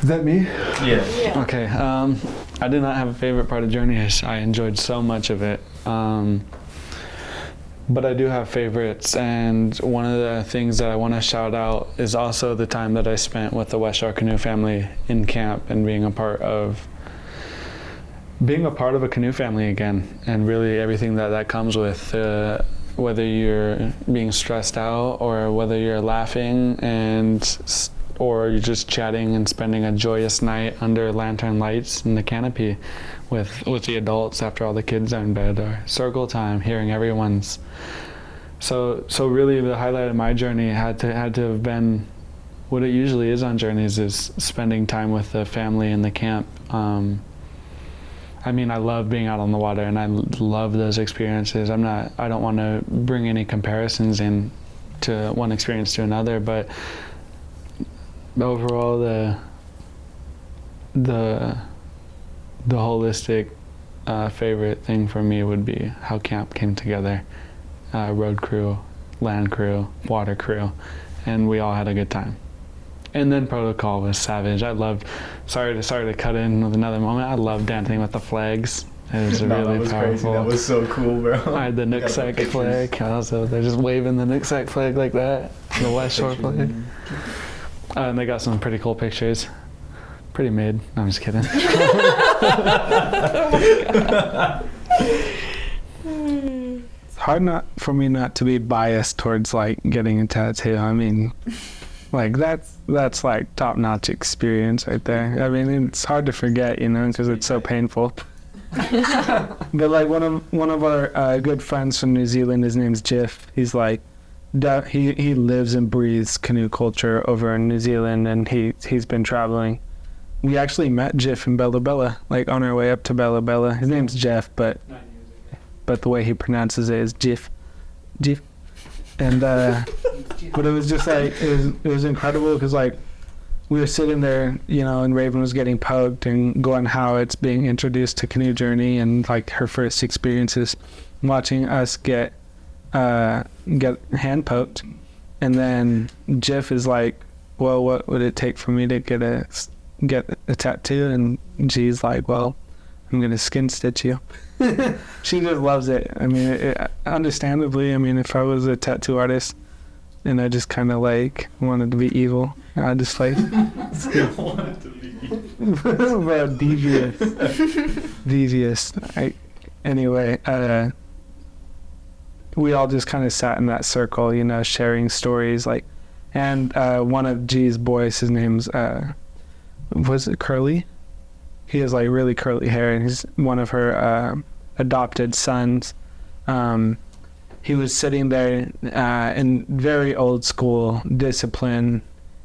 Is that me? Yeah. Yeah. Okay, I did not have a favorite part of Journeys. I enjoyed so much of it. But I do have favorites, and one of the things that I want to shout out is also the time that I spent with the West Shore Canoe Family in camp and being a part of a canoe family again, and really everything that comes with, whether you're being stressed out or whether you're laughing or you're just chatting and spending a joyous night under lantern lights in the canopy with the adults after all the kids are in bed, or circle time, hearing everyone's. So really the highlight of my journey had to have been what it usually is on journeys, is spending time with the family in the camp. I mean, I love being out on the water and I love those experiences. I don't want to bring any comparisons in to one experience to another, but overall the holistic favorite thing for me would be how camp came together. Road crew, land crew, water crew, and we all had a good time. And then protocol was savage. I loved, sorry to cut in with another moment, I loved dancing with the flags. It was really that was powerful. crazy. That was so cool, bro. I had the Nooksack flag. Also, they're just waving the Nooksack flag like that. The West Shore flag. And they got some pretty cool pictures. Pretty mid. No, I'm just kidding. It's hard for me not to be biased towards like getting a tattoo. I mean, like that's like top-notch experience right there. I mean, it's hard to forget, because it's so painful. But like one of our good friends from New Zealand, his name's Jiff. He's like, he lives and breathes canoe culture over in New Zealand, and he's been traveling. We actually met Jiff in Bella Bella, like on our way up to Bella Bella. His name's Jeff, but the way he pronounces it is Jiff. And but it was just like it was incredible because like we were sitting there, and Raven was getting poked and going how it's being introduced to Canoe Journey and like her first experiences, watching us get hand poked, and then Jeff is like, well, what would it take for me to get a tattoo? And she's like, well, I'm gonna skin stitch you. She just loves it. I mean, understandably, I mean, if I was a tattoo artist and I just kind of like wanted to be evil, I just like wanted to be well, devious. Anyway, we all just kind of sat in that circle, sharing stories, like, and one of G's boys, his name's was it Curly? He has like really curly hair, and he's one of her adopted sons. He was sitting there in very old school discipline.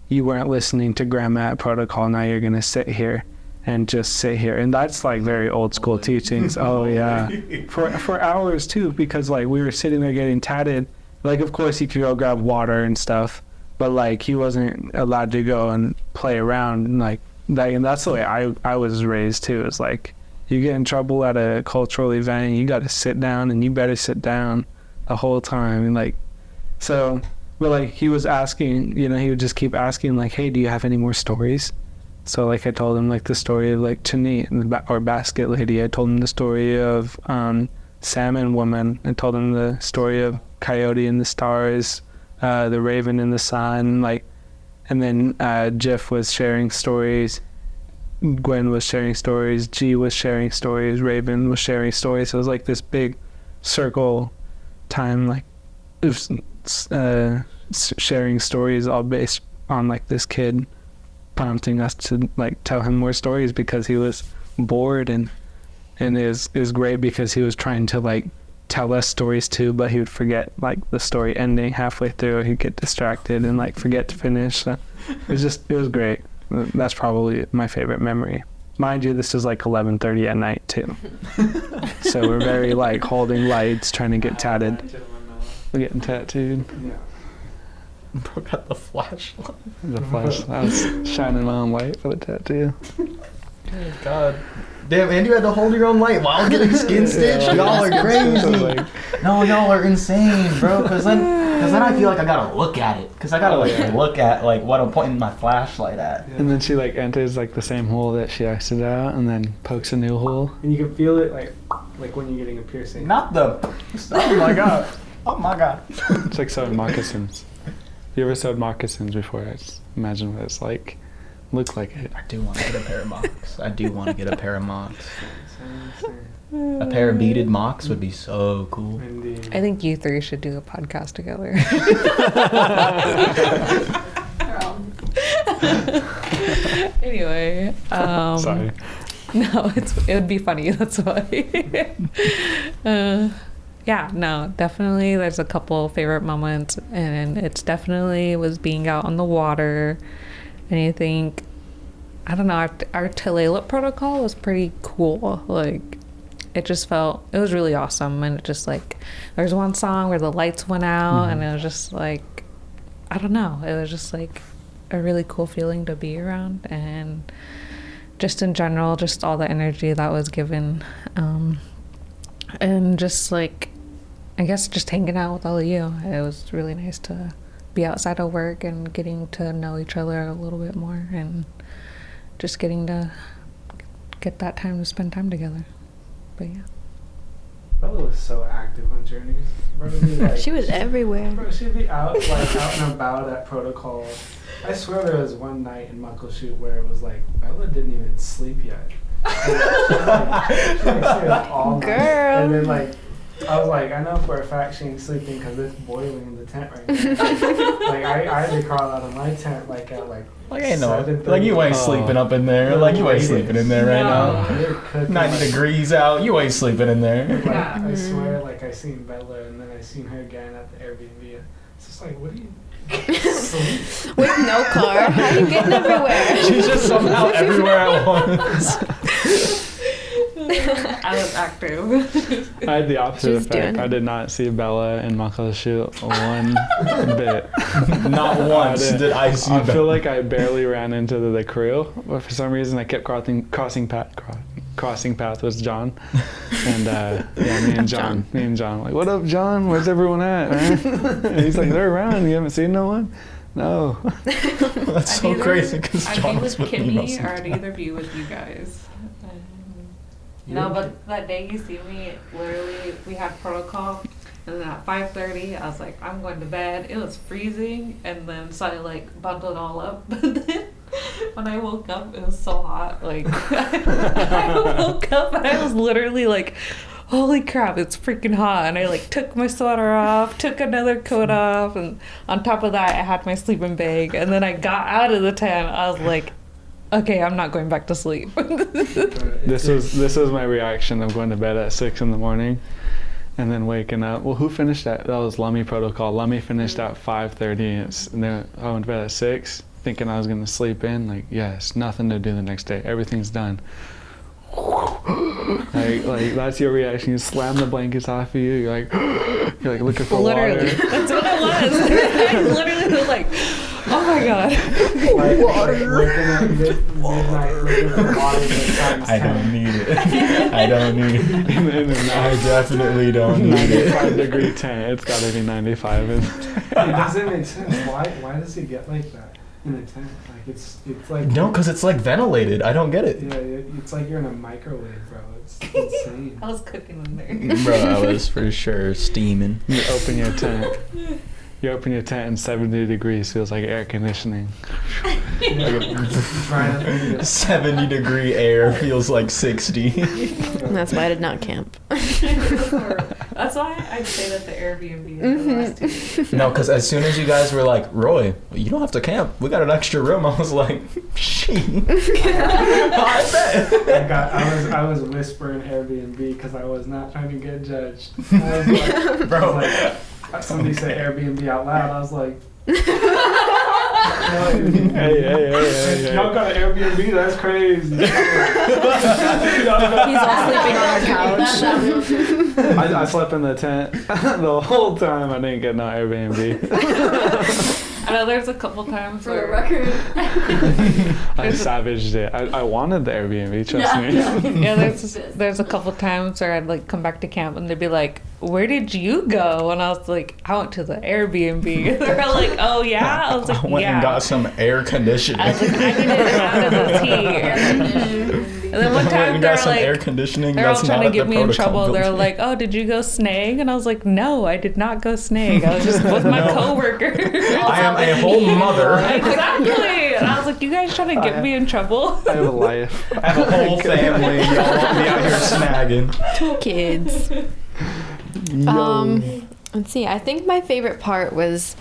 You weren't listening to grandma at protocol. Now you're gonna sit here and just sit here, and that's like very old school teachings. Oh yeah, for hours too, because like we were sitting there getting tatted. Like of course he could go grab water and stuff, but like he wasn't allowed to go and play around and like that. And that's the way I was raised too. It's like you get in trouble at a cultural event, you got to sit down, and you better sit down the whole time. And like, so But like he was asking, he would just keep asking like, hey, do you have any more stories? So like I told him like the story of like Chani, or Basket Lady. I told him the story of Salmon Woman. I told him the story of Coyote in the Stars, the Raven in the Sun, like, and then Jeff was sharing stories, Gwen was sharing stories, G was sharing stories, Raven was sharing stories. So it was like this big circle time, like sharing stories, all based on like this kid prompting us to like tell him more stories because he was bored, and it was great because he was trying to like tell us stories too, but he would forget like the story ending halfway through, or he'd get distracted and like forget to finish. So it was great. That's probably my favorite memory. Mind you, this is like 11:30 at night too. So we're very like holding lights, trying to get tatted. We're getting tattooed. Yeah. Bro got the flashlight. I was shining my own light for the tattoo. Oh God. Damn, and you had to hold your own light while getting skin stitched? Y'all are crazy. No, y'all are insane, bro. Cause then I feel like I gotta look at it. Cause I gotta look at like what I'm pointing my flashlight at. And then she like enters like the same hole that she exited out, and then pokes a new hole. And you can feel it like when you're getting a piercing. Not the. Oh my God. Oh my God. It's like sewing moccasins. You ever sewed moccasins before? I just imagine what it's like. Look like it. I do want to get a pair of mocks. A pair of beaded mocks would be so cool. Indeed. I think you three should do a podcast together. Anyway. Sorry. No, it would be funny. That's why. Yeah, no, definitely there's a couple favorite moments, and it's definitely was being out on the water. And I think, I don't know, our Tulalip protocol was pretty cool. Like, it just felt, it was really awesome. And it just like, there's one song where the lights went out, and it was just like, I don't know, it was just like a really cool feeling to be around. And just in general, just all the energy that was given. And just like, I guess just hanging out with all of you. It was really nice to be outside of work and getting to know each other a little bit more, and just getting to get that time to spend time together. But yeah. Bella was so active on journeys. Like, She was everywhere. Bro, she'd be out and about at protocol. I swear there was one night in Muckleshoot where it was like Bella didn't even sleep yet. She stayed up all night. Girl. And then like I was like, I know for a fact she ain't sleeping because it's boiling in the tent right now. Like I had to crawl out of my tent like at like ain't no, 7:30. like you ain't sleeping up in there. Like you ain't sleeping in there right now. 90 degrees out. You ain't sleeping in there. Like, I swear, like I seen Bella and then I seen her again at the Airbnb. It's just like, what are you? Sleep? With no car, how are you getting everywhere? She's just somehow everywhere at once. I was active. I had the opposite She's effect. doing I it. did not see Bella in Muckleshoot one bit. Not once did I see I feel Bella. like I barely ran into the crew, but for some reason I kept crossing path with John, and me and John, like, what up, John? Where's everyone at, man? And he's like, they're around. You haven't seen no one? No. That's so crazy because John was with me most of the or I'd time. either be with you guys. No, but that day you see me, literally, we had protocol, and then at 5:30, I was like, I'm going to bed. It was freezing, and then so I like bundled all up. But then when I woke up, it was so hot. Like I woke up and I was literally like, holy crap, it's freaking hot. And I like took my sweater off, took another coat off, and on top of that, I had my sleeping bag. And then I got out of the tent. I was like, okay, I'm not going back to sleep. This was my reaction of going to bed at 6 in the morning and then waking up. Well, who finished that? That was Lummy protocol. Lummy finished at 5:30, and then I went to bed at 6 thinking I was going to sleep in. Like, yes, nothing to do the next day. Everything's done. like that's your reaction. You slam the blankets off of you. You're like looking for Literally, water. that's what it was. I literally was like, Oh my god. I don't need it. I don't need it. I definitely don't need it. 95-degree tent. It's got to be 95. It doesn't make sense. Why does it get like that in a tent? Like it's like No, because it's like ventilated. I don't get it. yeah, it's like you're in a microwave, bro. It's insane. I was cooking in there. Bro, I was for sure steaming. You open your tent. You open your tent and 70 degrees feels like air conditioning. 70-degree air feels like 60. That's why I did not camp. That's why I'd say that the Airbnb is the last 2 years. No, because as soon as you guys were like, Roy, you don't have to camp. We got an extra room. I was like, she. I bet. I was whispering Airbnb because I was not trying to get judged. I was like, Bro. Somebody said Airbnb out loud. I was like, Hey. y'all got an Airbnb? That's crazy. He's all sleeping on our couch. I slept in the tent the whole time. I didn't get no Airbnb. I know there's a couple times For the where record. I savaged it. I wanted the Airbnb, trust me. yeah, there's a couple times where I'd like come back to camp and they'd be like, "Where did you go?" And I was like, "I went to the Airbnb." They're like, "Oh yeah." I was like, I went "Yeah." and got some air conditioning. I was like, "I need it out of the tea." And then one I went time and they're got some air like, conditioning. they're all That's trying not to at get the me in protocol trouble. They're building. like, "Oh, did you go snag?" And I was like, "No, I did not go snag. I was just with my coworker." I am a whole mother. Exactly. And I was like, "You guys trying to get me in trouble?" I have a life. I have a whole family. Y'all want me out here snagging. 2 kids. Let's see. I think my favorite part was,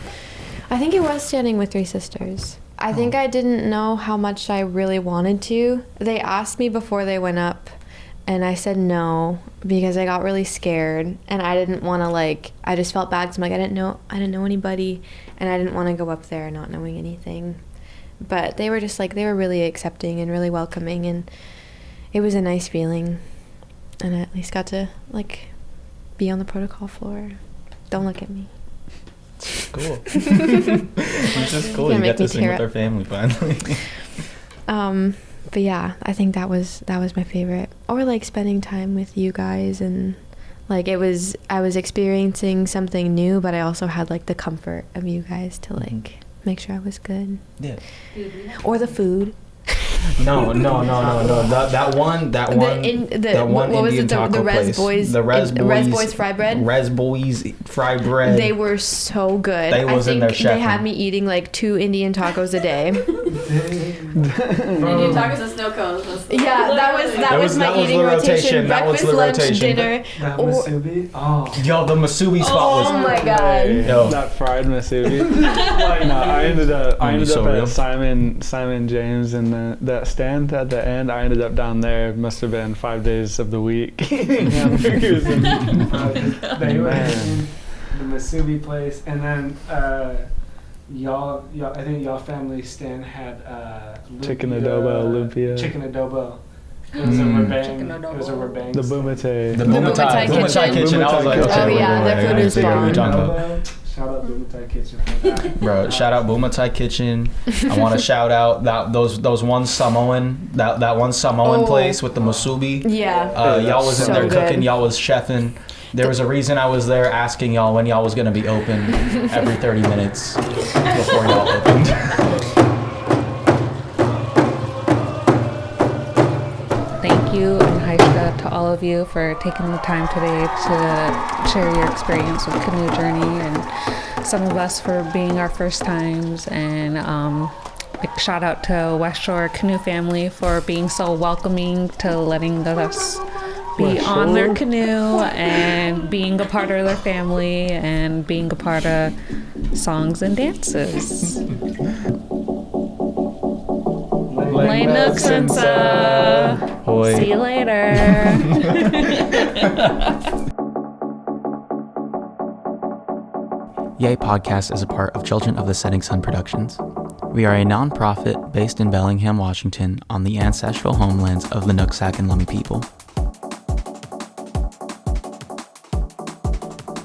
it was standing with 3 sisters. I think I didn't know how much I really wanted to. They asked me before they went up, and I said no because I got really scared, and I didn't want to I just felt bad because I'm like, I didn't know anybody, and I didn't want to go up there not knowing anything. But they were just they were really accepting and really welcoming, and it was a nice feeling. And I at least got to be on the protocol floor. Don't look at me. Cool. It's just cool. Gonna You make get to me sing tear with our family finally. But yeah, I think that was my favorite. Or spending time with you guys, and I was experiencing something new, but I also had the comfort of you guys to make sure I was good. Yeah. Or the food. No. That one what was Indian it? taco The Res place. Boys. The Res Boys fry bread. Res Boys fry bread. They were so good. They was I in think there they had chefing. me eating 2 Indian tacos a day. Indian tacos and snow cones. Yeah, that was my eating the rotation. That was Breakfast, the lunch, rotation. dinner. That Or- musubi? Oh. Yo, the Masubi spot was. Oh my god. Yo. That fried masubi. No, I ended up so real. at Simon James and that stand at the end. I ended up down there. Must have been 5 days of the week eating hamburgers and They were Man. in the Masubi place, and then y'all, I think y'all family stand had Chicken adobo, lumpia. Chicken adobo. It was a Mm. rebang. It was a rebang. the bumate. The Bumatai Bumatai kitchen. I was like, Kitchen. okay, Oh, yeah, their food is I figured what you're bomb. talking about. Shout out Bumatai Kitchen for that. Bro, shout out Bumatai Kitchen. I want to shout out those one Samoan that one Samoan Oh. place with the musubi. Yeah. Y'all was in So there good. cooking. Y'all was chefing. There was a reason I was there asking y'all when y'all was gonna be open every 30 minutes before y'all opened. Thank you and Haishka to all of you for taking the time today to share your experience with Canoe Journey, and some of us for being our first times, and big shout out to West Shore Canoe Family for being so welcoming to letting us be West on their Shore? canoe and being a part of their family and being a part of songs and dances. Lay Nooks and Hoi. See you later. Yay Podcast is a part of Children of the Setting Sun Productions. We are a non-profit based in Bellingham, Washington, on the ancestral homelands of the Nooksack and Lummi people.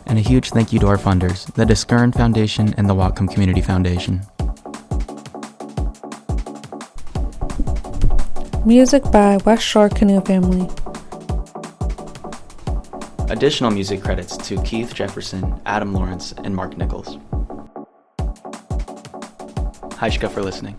And a huge thank you to our funders, the Diskern Foundation and the Whatcom Community Foundation. Music by West Shore Canoe Family. Additional music credits to Keith Jefferson, Adam Lawrence, and Mark Nichols. Hi, Shka, for listening.